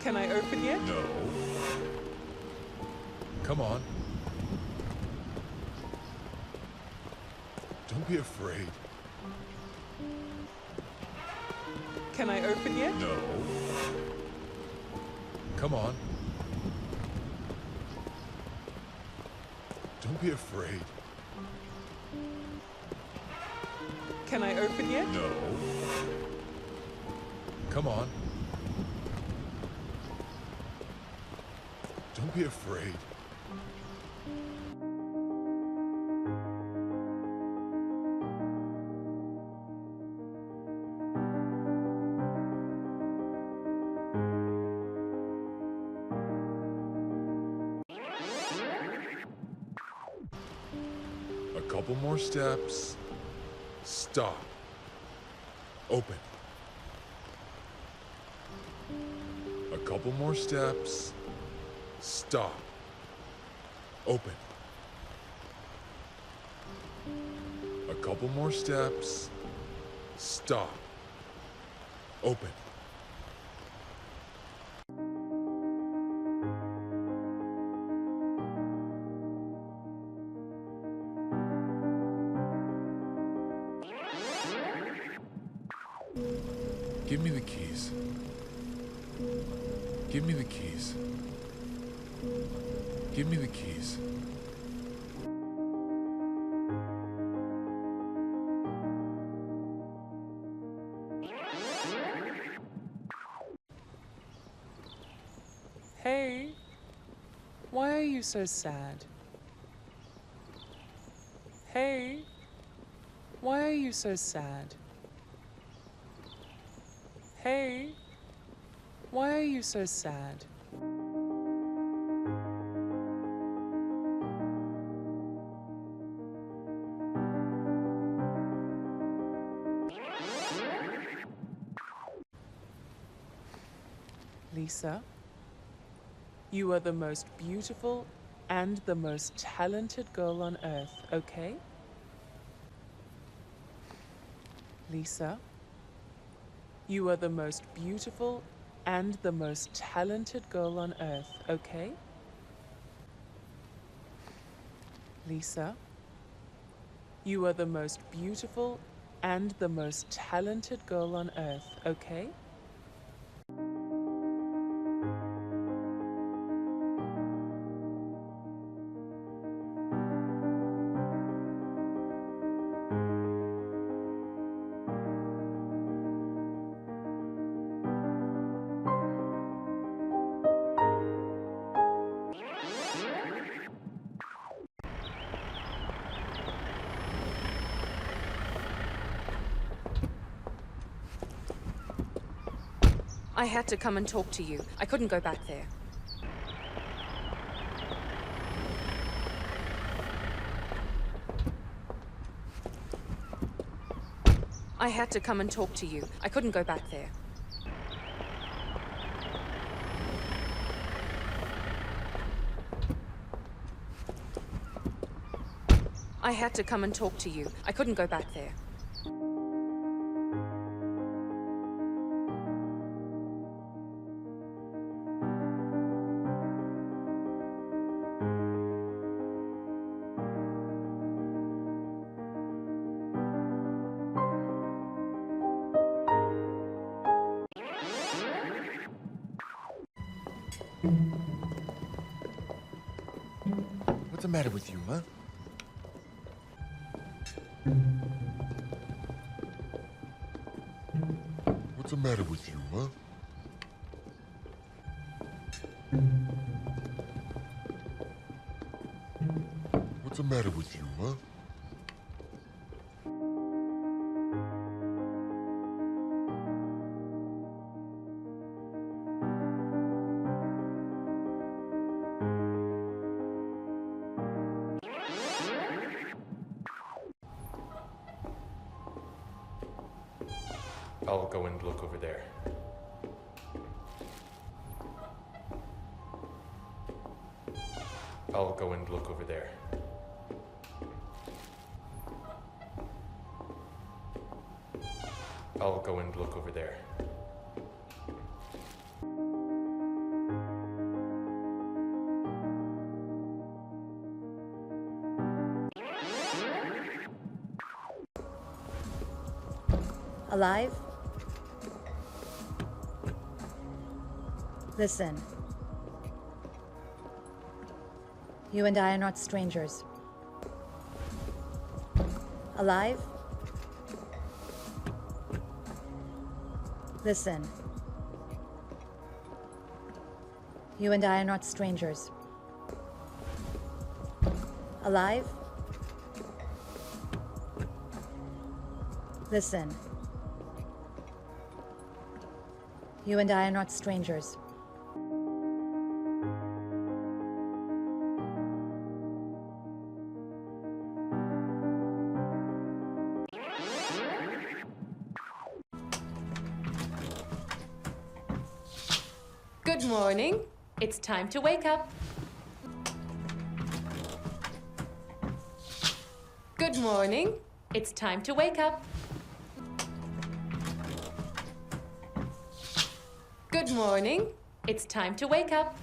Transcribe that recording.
Can I open yet? No. Come on. Don't be afraid. Can I open yet? No. Come on. Don't be afraid. Can I open yet? No. Come on. Don't be afraid. A couple more steps. Stop. Open. A couple more steps. Stop. Open. A couple more steps. Stop. Open. Give me the keys. Give me the keys. Give me the keys. Hey, why are you so sad? Hey, why are you so sad? Hey, why are you so sad? Lisa, you are the most beautiful and the most talented girl on earth, okay? Lisa, you are the most beautiful and the most talented girl on earth, okay? Lisa, you are the most beautiful and the most talented girl on earth, okay? I had to come and talk to you. I couldn't go back there. I had to come and talk to you. I couldn't go back there. I had to come and talk to you. I couldn't go back there. What's the matter with you, huh? What's the matter with you, huh? What's the matter with you, huh? I'll go and look over there. I'll go and look over there. I'll go and look over there. Alive? Listen. You and I are not strangers. Alive? Listen. You and I are not strangers. Alive? Listen. You and I are not strangers. Good morning. It's time to wake up. Good morning. It's time to wake up. Good morning. It's time to wake up.